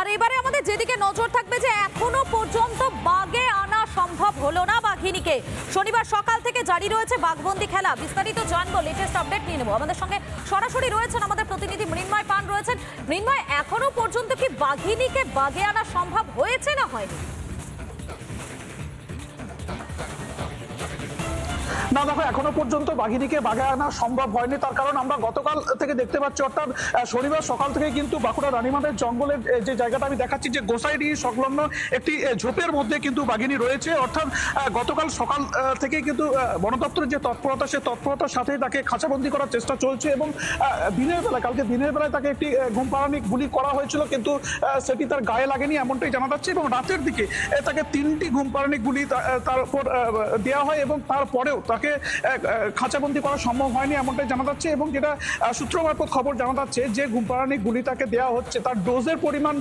আর এবারে আমাদের যেদিকে নজর থাকবে যে এখনো পর্যন্ত বাগে আনা সম্ভব হলো না বাঘিনীকে। শনিবার সকাল থেকে জারি রয়েছে বাঘবন্দি খেলা। বিস্তারিত জানবো, লেটেস্ট আপডেট নিয়ে নেবো। আমাদের সঙ্গে সরাসরি রয়েছেন আমাদের প্রতিনিধি মৃন্ময় পান রয়েছেন। মৃন্ময়, এখনো পর্যন্ত কি বাঘিনীকে বাগে আনা সম্ভব হয়েছে না হয়নি? না দেখো, এখনো পর্যন্ত বাঘিনীকে বাগে আনা সম্ভব হয়নি। তার কারণ আমরা গতকাল থেকে দেখতে পাচ্ছি, অর্থাৎ শনিবার সকাল থেকে কিন্তু বাঁকুড়া রানীমাদের জঙ্গলের যে জায়গাটা আমি দেখাচ্ছি, যে গোসাইডি সংলগ্ন একটি ঝোপের মধ্যে কিন্তু বাঘিনী রয়েছে। অর্থাৎ গতকাল সকাল থেকে কিন্তু বন দপ্তরের যে তৎপরতা, সে তৎপরতার সাথেই তাকে খাঁচাবন্দি করার চেষ্টা চলছে। এবং কালকে দিনের বেলায় তাকে একটি ঘুমপাড়ানি গুলি করা হয়েছিল, কিন্তু সেটি তার গায়ে লাগেনি এমনটাই জানা যাচ্ছে। এবং রাতের দিকে তাকে 3টি ঘুমপাড়ানি গুলি তার উপর দেওয়া হয়, এবং তারপরেও তাকে খাঁচাবন্দি করা সম্ভব হয়নি এমনটাই জানা যাচ্ছে। এবং যেটা সূত্র মারফত খবর জানা যাচ্ছে, যে ঘুমপাড়ানি গুলি তাকে দেওয়া হচ্ছে তার ডোজের পরিমাণ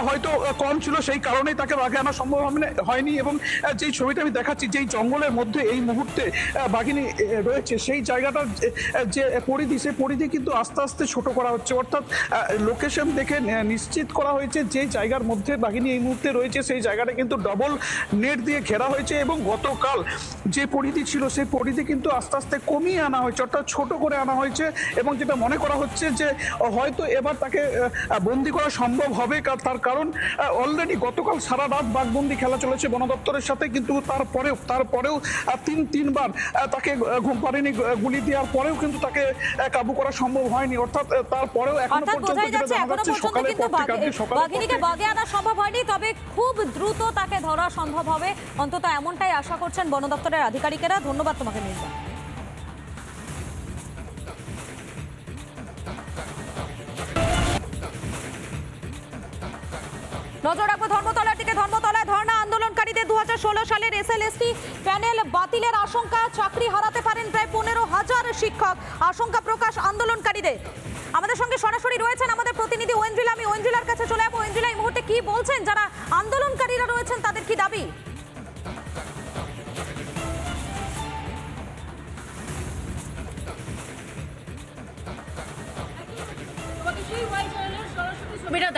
হয়তো কম ছিল, সেই কারণেই তাকে বাগে আনা সম্ভব হয়নি। এবং যেই ছবিটা আমি দেখাচ্ছি, যেই জঙ্গলের মধ্যে এই মুহূর্তে বাঘিনী রয়েছে, সেই জায়গাটার যে পরিধি, সেই পরিধি কিন্তু আস্তে আস্তে ছোট করা হচ্ছে। অর্থাৎ লোকেশন দেখে নিশ্চিত করা হয়েছে যে জায়গার মধ্যে বাঘিনী এই মুহূর্তে রয়েছে, সেই জায়গাটা কিন্তু ডবল নেট দিয়ে ঘেরা হয়েছে। এবং গতকাল যে পরিধি ছিল, সেই পরিধি কিন্তু আস্তে আস্তে কমিয়ে আনা হয়েছে, অর্থাৎ ছোট করে আনা হয়েছে। এবং যেটা মনে করা হচ্ছে যে হয়তো এবার তাকে বন্দি করা সম্ভব হবে, তার কারণ অলরেডি গতকাল সারা রাত বাঘবন্দি খেলা চলেছে বন দপ্তরের সাথে, কিন্তু তারপরেও তিনবার তাকে ঘুমপাড়ানি গুলি দেওয়ার পরেও কিন্তু তাকে কাবু করা সম্ভব হয়নি। অর্থাৎ তারপরেও এখনো পর্যন্ত যেটা জানা যাচ্ছে, সকালের পর থেকে বাঘিনীকে বাগে আনা সম্ভব হয়নি, তবে খুব দ্রুত তাকে ধরা সম্ভব হবে, অন্তত এমনটাই আশা করছেন বন দপ্তরের আধিকারিকেরা। ধন্যবাদ তোমাকে মৃন্ময়। নজর রাখবো ধর্মতলার দিকে। ধর্মতলায় ধর্ণা আন্দোলনকারীদের 2016 সালের এসএলএসটি প্যানেল বাতিলের আশঙ্কা। চাকরি হারাতে পারেন প্রায় 15,000 শিক্ষক, আশঙ্কা প্রকাশ আন্দোলনকারীদের। আমাদের সঙ্গে সরাসরি রয়েছেন আমাদের প্রতিনিধি ঐন্দ্রিলা। আমি ঐন্দ্রিলার কাছে চলে যাবো। ঐন্দ্রিলা, এই মুহূর্তে কি বলছেন যারা আন্দোলনকারীরা রয়েছেন, তাদের কি দাবি?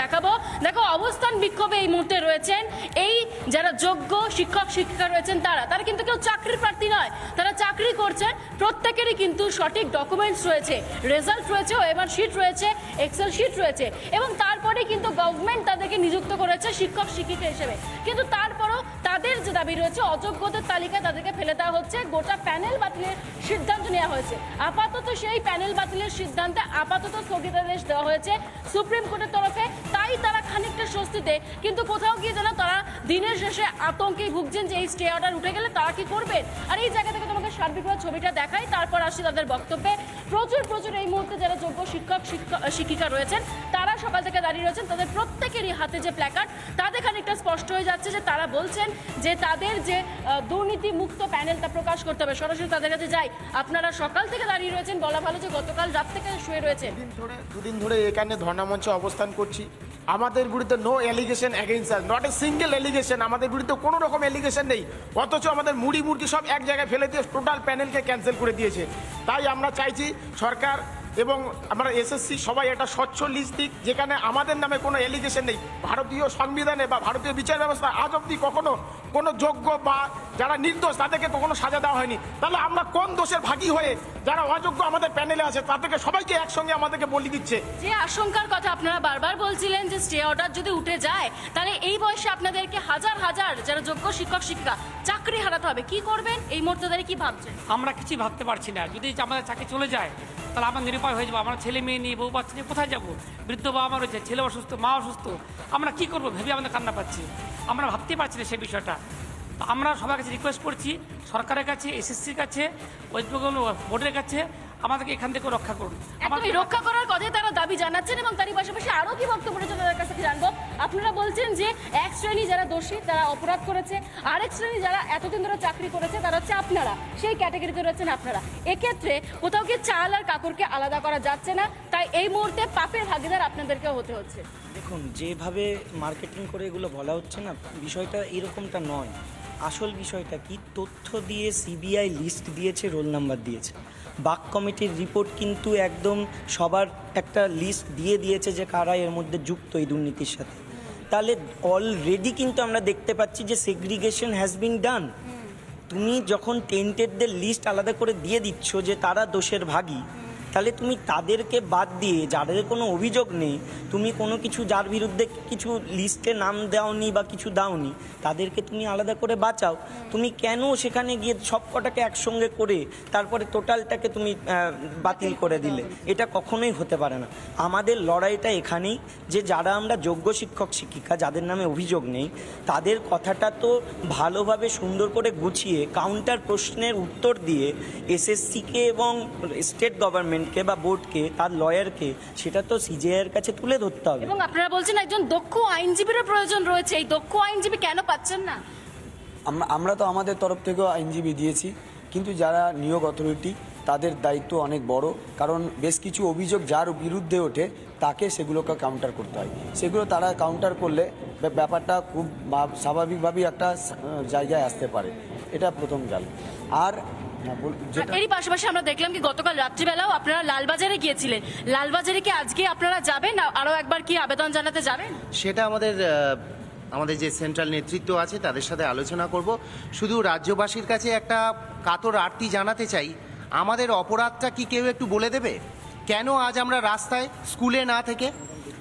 দেখাবো, দেখো অবস্থান বিক্ষোভে এই মুহূর্তে রয়েছেন এই যারা যোগ্য শিক্ষক শিক্ষিকা রয়েছেন, তারা কিন্তু কেউ চাকরির প্রার্থী নয়, তারা চাকরি করছেন। প্রত্যেকেরই কিন্তু সঠিক ডকুমেন্টস রয়েছে, রেজাল্ট রয়েছে, ওএমআর শিট রয়েছে, এক্সেল শিট রয়েছে, এবং তারপরে কিন্তু গভর্নমেন্ট তাদেরকে নিযুক্ত করেছে শিক্ষক শিক্ষিকা হিসেবে। কিন্তু তারপরও তাদের যে দাবি রয়েছে, অযোগ্যদের তালিকায় তাদেরকে ফেলে দেওয়া হচ্ছে। গোটা প্যানেল বাতিলের সিদ্ধান্ত নেওয়া হয়েছে। আপাতত সেই প্যানেল বাতিলের সিদ্ধান্তে আপাতত স্থগিতাদেশ দেওয়া হয়েছে সুপ্রিম কোর্টের তরফে। তাই তারা খানিকটা স্বস্তিতে, কিন্তু কোথাও গিয়ে যেন তারা দিনের শেষে আতঙ্কেই ভুগছেন যে এই স্টে অর্ডার উঠে গেলে তারা কি করবেন। আর এই জায়গা থেকে তোমাকে সার্বিকভাবে ছবিটা দেখাই, তারপর আসি তাদের বক্তব্যে। প্রচুর এই মুহূর্তে যারা যোগ্য শিক্ষক শিক্ষিকা রয়েছেন, তারা সকাল থেকে দাঁড়িয়ে রয়েছেন। তাদের প্রত্যেকেরই হাতে যে প্ল্যাকার্ড, তাদের খানিকটা স্পষ্ট হয়ে যাচ্ছে যে তারা বলছেন যে তাদের যে দুর্নীতি মুক্ত প্যানেলটা প্রকাশ করতে হবে। সরাসরি তাদের কাছে যাই। আপনারা সকাল থেকে দাঁড়িয়ে রয়েছেন, বলা ভালো যে গতকাল রাত থেকে শুয়ে রয়েছেন। দুদিন ধরে এখানে ধর্ণা মঞ্চে অবস্থান করছি। আমাদের বিরুদ্ধে no allegation against us, not a single allegation. আমাদের বিরুদ্ধে কোনো রকম এলিগেশন নেই, অথচ আমাদের মুড়ি মুরগি সব এক জায়গায় ফেলে দিয়ে টোটাল প্যানেলকে ক্যান্সেল করে দিয়েছে। তাই আমরা চাইছি সরকার এবং আমরা এসএসসি সবাই একটা স্বচ্ছ লিস্ট দিক, যেখানে আমাদের নামে কোনো এলিগেশন নেই। ভারতীয় সংবিধানে বা ভারতীয় বিচার ব্যবস্থা আজ অবধি কখনো কোনো যোগ্য বা যারা নির্দোষ তাদেরকে কখনো সাজা দেওয়া হয়নি। তাহলে আমরা কোন দোষের ভাগী হয়ে যারা অযোগ্য আমাদের প্যানেলে আছে তাদেরকে সবাইকে একসঙ্গে আমাদেরকে বলি দিচ্ছে? যে আশঙ্কার কথা আপনারা বারবার বলছিলেন যে স্টে অর্ডার যদি উঠে যায়, তাহলে এই বয়সে আপনাদেরকে হাজার যারা যোগ্য শিক্ষক শিক্ষিকা চাকরি হারাতে হবে। কি করবেন এই মুহূর্তে দাঁড়িয়ে, কি ভাবছেন? আমরা কিছু ভাবতে পারছি না। যদি আমাদের চাকরি চলে যায়, তাহলে আমরা নিরুপায় হয়ে যাবো। আমরা ছেলে মেয়ে নিয়ে, বউ বাচ্চা নিয়ে কোথায় যাবো? বৃদ্ধ বাবা মা রয়েছে, ছেলে অসুস্থ, মা অসুস্থ, আমরা কি করবো ভেবে আমাদের কান্না পাচ্ছি। আমরা ভাবতে পারছি না সেই বিষয়টা। তো আমরা সবার কাছে রিকোয়েস্ট করছি, সরকারের কাছে, এসএসসির কাছে, ওয়েস্ট বেঙ্গল বোর্ডের কাছে, আমাদেরকে এখান থেকে রক্ষা করুন। আমাদের রক্ষা করার কথাই তারা দাবি জানাচ্ছেন। এবং তারই পাশাপাশি আরো কি বক্তব্য রয়েছে তাদের কাছ থেকে জানবো। আপনারা বলছেন যে এক শ্রেণী যারা দোষী, তারা অপরাধ করেছে, আরেক শ্রেণী যারা এতদিন ধরে চাকরি করেছে, তারা হচ্ছে আপনারা, সেই ক্যাটাগরিতে রয়েছেন আপনারা। এক্ষেত্রে কোথাও কি চাল আর কাপড়কে আলাদা করা যাচ্ছে না, তাই এই মুহূর্তে পাপের ভাগিদার আপনাদেরকেও হতে হচ্ছে। দেখুন, যেভাবে মার্কেটিং করে এগুলো বলা হচ্ছে না, বিষয়টা এরকমটা নয়। আসল বিষয়টা কি, তথ্য দিয়ে সিবিআই লিস্ট দিয়েছে, রোল নাম্বার দিয়েছে। বাক কমিটির রিপোর্ট কিন্তু একদম সবার একটা লিস্ট দিয়ে দিয়েছে যে কারা এর মধ্যে যুক্ত এই দুর্নীতির সাথে। তাহলে অলরেডি কিন্তু আমরা দেখতে পাচ্ছি যে সেগ্রিগেশন হ্যাজ বিন ডান। তুমি যখন টেন্টেডদের লিস্ট আলাদা করে দিয়ে দিচ্ছ যে তারা দোষের ভাগী, তাহলে তুমি তাদেরকে বাদ দিয়ে যাদের কোনো অভিযোগ নেই, তুমি কোনো কিছু যার বিরুদ্ধে কিছু লিস্টে নাম দাওনি বা কিছু দাওনি, তাদেরকে তুমি আলাদা করে বাঁচাও। তুমি কেন সেখানে গিয়ে সব কটাকে একসঙ্গে করে তারপরে টোটালটাকে তুমি বাতিল করে দিলে? এটা কখনোই হতে পারে না। আমাদের লড়াইটা এখানেই যে যারা আমরা যোগ্য শিক্ষক শিক্ষিকা যাদের নামে অভিযোগ নেই, তাদের কথাটা তো ভালোভাবে সুন্দর করে গুছিয়ে কাউন্টার প্রশ্নের উত্তর দিয়ে এসএসসিকে এবং স্টেট গভর্নমেন্ট বা বোর্ডকে তার লয়ারকে সেটা তো সিজিআইয়ের কাছে তুলে ধরতে হবে। এবং আপনারা বলছেন একজন দক্ষ আইনজীবীর প্রয়োজন রয়েছে, এই দক্ষ আইনজীবী কেন পাচ্ছেন না? আমরা তো আমাদের তরফ থেকেও আইনজীবী দিয়েছি, কিন্তু যারা নিয়োগ অথরিটি তাদের দায়িত্ব অনেক বড়, কারণ বেশ কিছু অভিযোগ যার বিরুদ্ধে ওঠে তাকে সেগুলোকে কাউন্টার করতে হয়। সেগুলো তারা কাউন্টার করলে ব্যাপারটা খুব স্বাভাবিকভাবেই একটা জায়গায় আসতে পারে। এটা প্রথম গেল। আর এরই পাশাপাশি আমরা দেখলাম কি গতকাল রাত্রিবেলাও আপনারা লালবাজারে গিয়েছিলেন, লালবাজারে কি আজকে আপনারা যাবেন, আরো একবার কি আবেদন জানাতে যাবেন? সেটা আমাদের যে সেন্ট্রাল নেতৃত্ব আছে তাদের সাথে আলোচনা করব। শুধু রাজ্যবাসীর কাছে একটা কাতর আর্তি জানাতে চাই, আমাদের অপরাধটা কি কেউ একটু বলে দেবে? কেন আজ আমরা রাস্তায়? স্কুলে না থেকে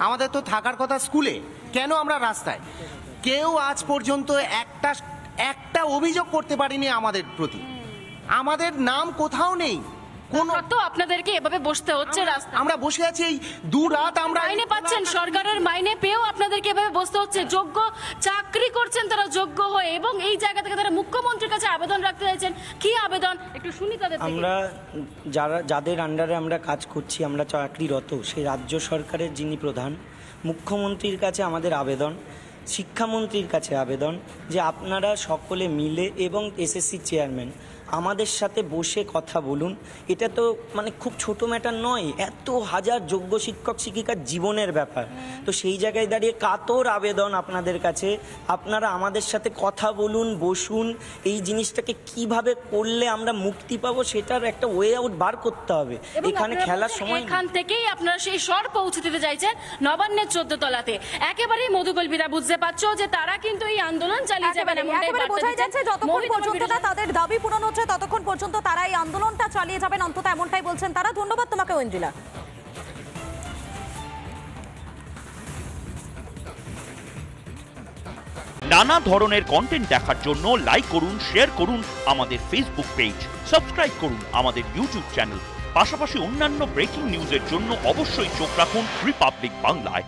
আমাদের তো থাকার কথা স্কুলে, কেন আমরা রাস্তায়? কেউ আজ পর্যন্ত একটা অভিযোগ করতে পারিনি আমাদের প্রতি। আমাদের নাম কোথাও নেই। তো আপনাদেরকে এভাবে বসতে হচ্ছে রাস্তায়। আমরা বসে আছি এই দুরাত, আমরা মাইনে পাচ্ছেন, সরকারের মাইনে পেয়েও আপনাদেরকে এভাবে বসতে হচ্ছে। যোগ্য চাকরি করছেন তারা যোগ্য হয়ে, এবং এই জায়গা থেকে তারা মুখ্যমন্ত্রীর কাছে আবেদন রাখতে চাইছেন। কি আবেদন একটু শুনি তাদের থেকে। আমরা যাদের আন্ডারে আমরা কাজ করছি, আমরা চাকরিরত, সেই রাজ্য সরকারের যিনি প্রধান, মুখ্যমন্ত্রীর কাছে আমাদের আবেদন, শিক্ষামন্ত্রীর কাছে আবেদন যে আপনারা সকলে মিলে এবং এসএসসি চেয়ারম্যান আমাদের সাথে বসে কথা বলুন। এটা তো মানে খুব ছোট ম্যাটার নয়, এত হাজার যোগ্য শিক্ষক শিক্ষিকার জীবনের ব্যাপার। তো সেই জায়গায় দাঁড়িয়ে কাতর আবেদন আপনাদের কাছে, আপনারা আমাদের সাথে কথা বলুন, বসুন, এই জিনিসটাকে কিভাবে করলে আমরা মুক্তি পাবো সেটার একটা ওয়ে আউট বার করতে হবে। এখানে খেলার সময় এখান থেকেই আপনারা সেই স্বর পৌঁছে দিতে চাইছেন নবান্নের 14 তলাতে। একেবারেই মধুকল্পীরা বুঝতে পারছো যে তারা কিন্তু এই আন্দোলন চালিয়ে যাবেন, একেবারে বোঝাই যাচ্ছে যতক্ষণ পর্যন্ত না তাদের দাবি পূরণ হচ্ছে ততক্ষণ পর্যন্ত তারা এই আন্দোলনটা চালিয়ে যাবেন, অন্তত এমনটাই বলছেন তারা। ধন্যবাদ তোমাকে ঐন্দ্রিলা। নানা ধরনের কন্টেন্ট দেখার জন্য লাইক করুন, শেয়ার করুন আমাদের ফেসবুক পেজ, সাবস্ক্রাইব করুন আমাদের ইউটিউব চ্যানেল। পাশাপাশি অন্যান্য ব্রেকিং নিউজের জন্য অবশ্যই চোখ রাখুন রিপাবলিক বাংলায়।